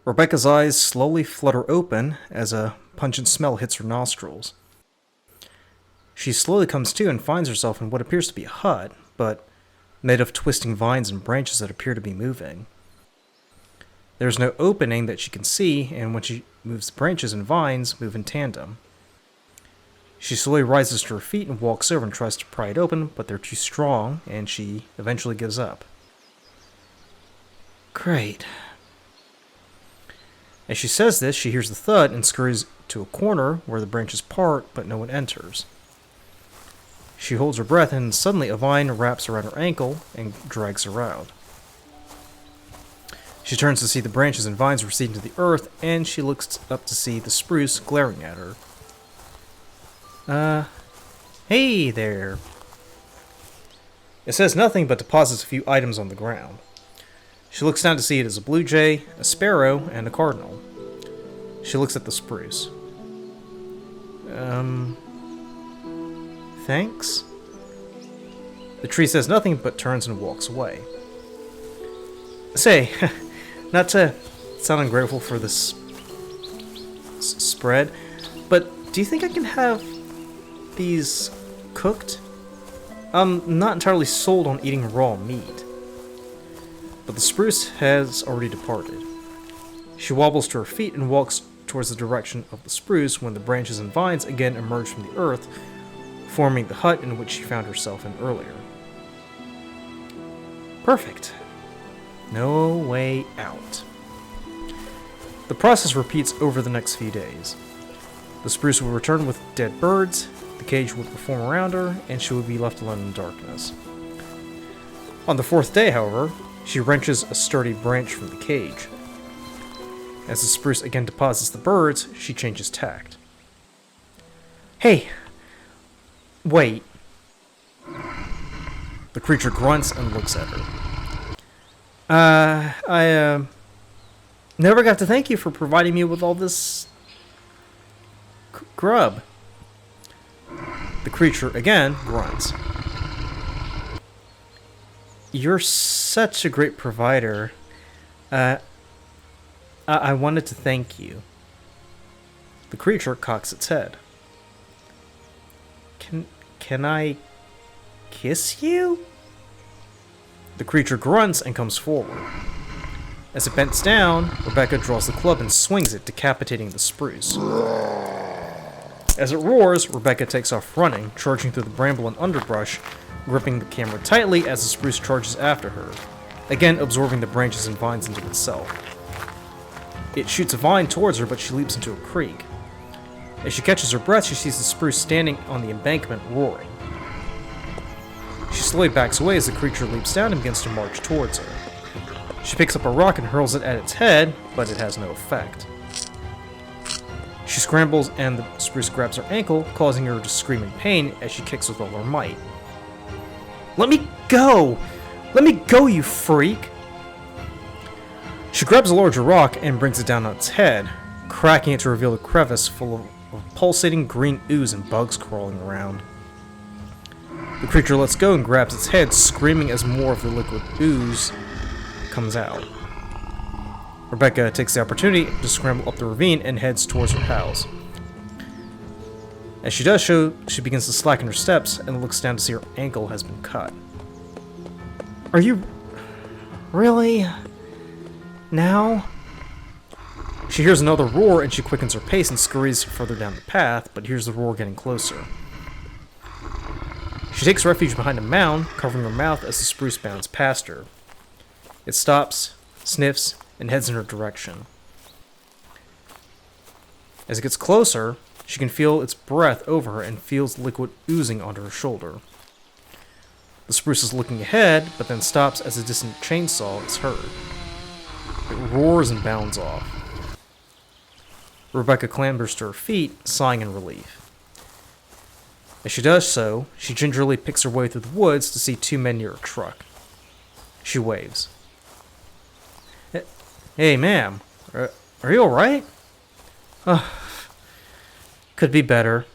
Rebecca's eyes slowly flutter open as a pungent smell hits her nostrils. She slowly comes to and finds herself in what appears to be a hut, but made of twisting vines and branches that appear to be moving. There's no opening that she can see, and when she moves, the branches and vines move in tandem. She slowly rises to her feet and walks over and tries to pry it open, but they're too strong, and she eventually gives up. Great. As she says this, she hears the thud and scurries to a corner where the branches part, but no one enters. She holds her breath, and suddenly a vine wraps around her ankle and drags her out. She turns to see the branches and vines receding to the earth, and she looks up to see the spruce glaring at her. Hey there. It says nothing but deposits a few items on the ground. She looks down to see it is a blue jay, a sparrow, and a cardinal. She looks at the spruce. Thanks? The tree says nothing but turns and walks away. Say, not to sound ungrateful for this spread, but do you think I can have these cooked? I'm not entirely sold on eating raw meat. But the spruce has already departed. She wobbles to her feet and walks towards the direction of the spruce when the branches and vines again emerge from the earth, forming the hut in which she found herself in earlier. Perfect. No way out. The process repeats over the next few days. The spruce will return with dead birds, the cage will perform around her, and she will be left alone in darkness. On the fourth day, however, she wrenches a sturdy branch from the cage. As the spruce again deposits the birds, she changes tact. Hey! Wait. The creature grunts and looks at her. I never got to thank you for providing me with all this grub. The creature again grunts. You're such a great provider. I wanted to thank you. The creature cocks its head. Can I kiss you? The creature grunts and comes forward. As it bends down, Rebecca draws the club and swings it, decapitating the spruce. As it roars, Rebecca takes off running, charging through the bramble and underbrush, gripping the camera tightly as the spruce charges after her, again absorbing the branches and vines into itself. It shoots a vine towards her, but she leaps into a creek. As she catches her breath, she sees the spruce standing on the embankment, roaring. She slowly backs away as the creature leaps down and begins to march towards her. She picks up a rock and hurls it at its head, but it has no effect. She scrambles and the spruce grabs her ankle, causing her to scream in pain as she kicks with all her might. Let me go! Let me go, you freak! She grabs a larger rock and brings it down on its head, cracking it to reveal a crevice full of pulsating green ooze and bugs crawling around. The creature lets go and grabs its head, screaming as more of the liquid ooze comes out. Rebecca takes the opportunity to scramble up the ravine and heads towards her house. As she does so, she begins to slacken her steps and looks down to see her ankle has been cut. Are you... really... now? She hears another roar and she quickens her pace and scurries further down the path, but hears the roar getting closer. She takes refuge behind a mound, covering her mouth as the spruce bounds past her. It stops, sniffs, and heads in her direction. As it gets closer, she can feel its breath over her and feels liquid oozing onto her shoulder. The spruce is looking ahead, but then stops as a distant chainsaw is heard. It roars and bounds off. Rebecca clambers to her feet, sighing in relief. As she does so, she gingerly picks her way through the woods to see two men near a truck. She waves. Hey, ma'am. Are you alright? Could be better.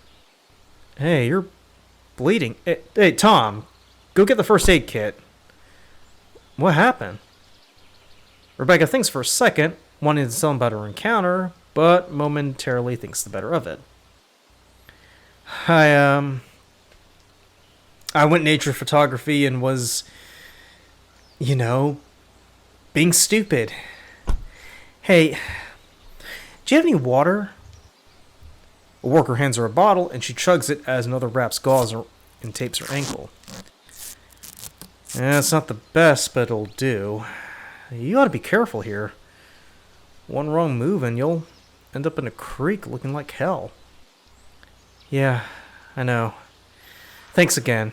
Hey, you're bleeding. Hey, Tom, go get the first aid kit. What happened? Rebecca thinks for a second, wanting to tell him about her encounter, but momentarily thinks the better of it. I went nature photography and was, being stupid. Hey, do you have any water? A worker hands her a bottle, and she chugs it as another wraps gauze and tapes her ankle. Yeah, it's not the best, but it'll do. You ought to be careful here. One wrong move and you'll end up in a creek looking like hell. Yeah, I know. Thanks again.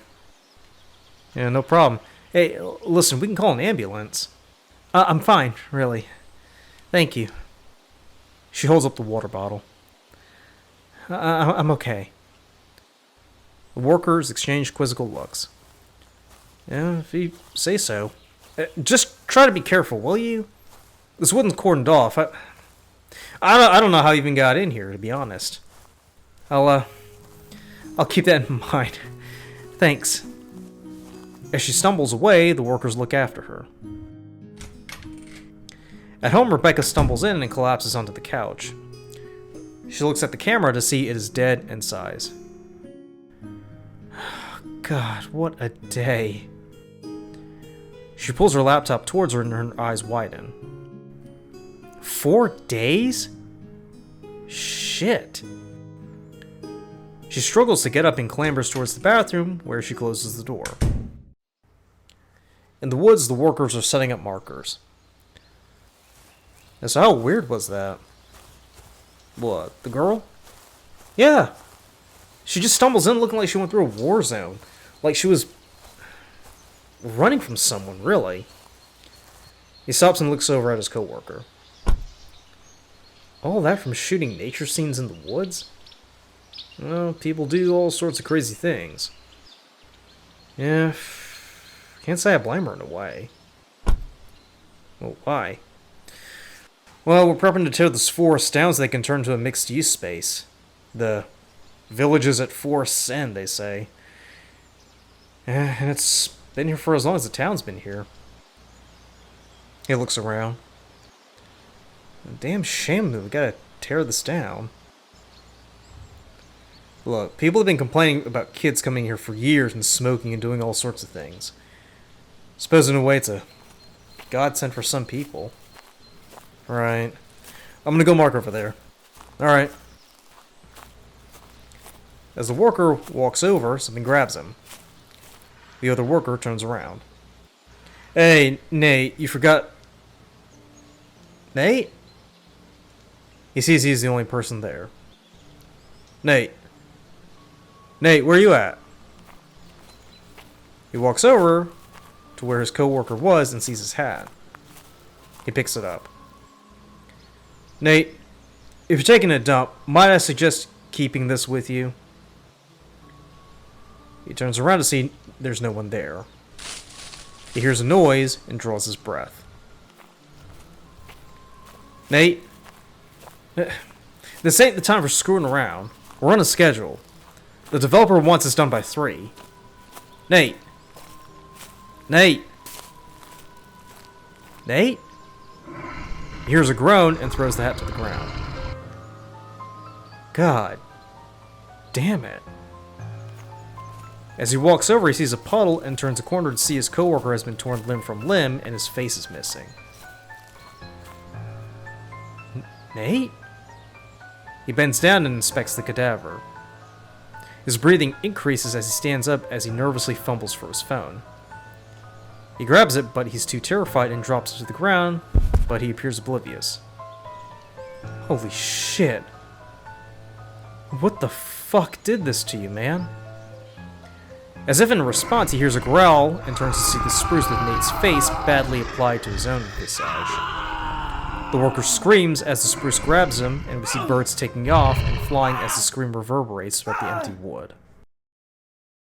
Yeah, no problem. Hey, listen, we can call an ambulance. I'm fine, really. Thank you. She holds up the water bottle. I'm okay. The workers exchange quizzical looks. Yeah, if you say so. Just try to be careful, will you? This wooden's cordoned off. I don't know how you even got in here, to be honest. I'll keep that in mind. Thanks. As she stumbles away, the workers look after her. At home, Rebecca stumbles in and collapses onto the couch. She looks at the camera to see it is dead and sighs. God, what a day. She pulls her laptop towards her and her eyes widen. 4 days? Shit. She struggles to get up and clambers towards the bathroom, where she closes the door. In the woods, the workers are setting up markers. So how weird was that? What, the girl? Yeah. She just stumbles in looking like she went through a war zone. Like she was running from someone, really. He stops and looks over at his coworker. All that from shooting nature scenes in the woods? Well, people do all sorts of crazy things. Yeah, can't say I blame her in a way. Well, why? Well, we're prepping to tear this forest down so they can turn to a mixed-use space. The village is at forest's end, they say. And it's been here for as long as the town's been here. He looks around. Damn shame that we gotta tear this down. Look, people have been complaining about kids coming here for years and smoking and doing all sorts of things. Suppose in a way it's a godsend for some people. Right. I'm gonna go mark over there. Alright. As the worker walks over, something grabs him. The other worker turns around. Hey, Nate, you forgot... Nate? He sees he's the only person there. Nate. Nate, where are you at? He walks over to where his coworker was and sees his hat. He picks it up. Nate, if you're taking a dump, might I suggest keeping this with you? He turns around to see there's no one there. He hears a noise and draws his breath. Nate, this ain't the time for screwing around. We're on a schedule. The developer wants this done by 3. Nate. Nate. Nate? He hears a groan and throws the hat to the ground. God. Damn it. As he walks over, he sees a puddle and turns a corner to see his coworker has been torn limb from limb and his face is missing. Nate? He bends down and inspects the cadaver. His breathing increases as he stands up as he nervously fumbles for his phone. He grabs it, but he's too terrified and drops it to the ground, but he appears oblivious. Holy shit. What the fuck did this to you, man? As if in response, he hears a growl and turns to see the spruce with Nate's face badly applied to his own visage. The worker screams as the spruce grabs him, and we see birds taking off and flying as the scream reverberates throughout the empty wood.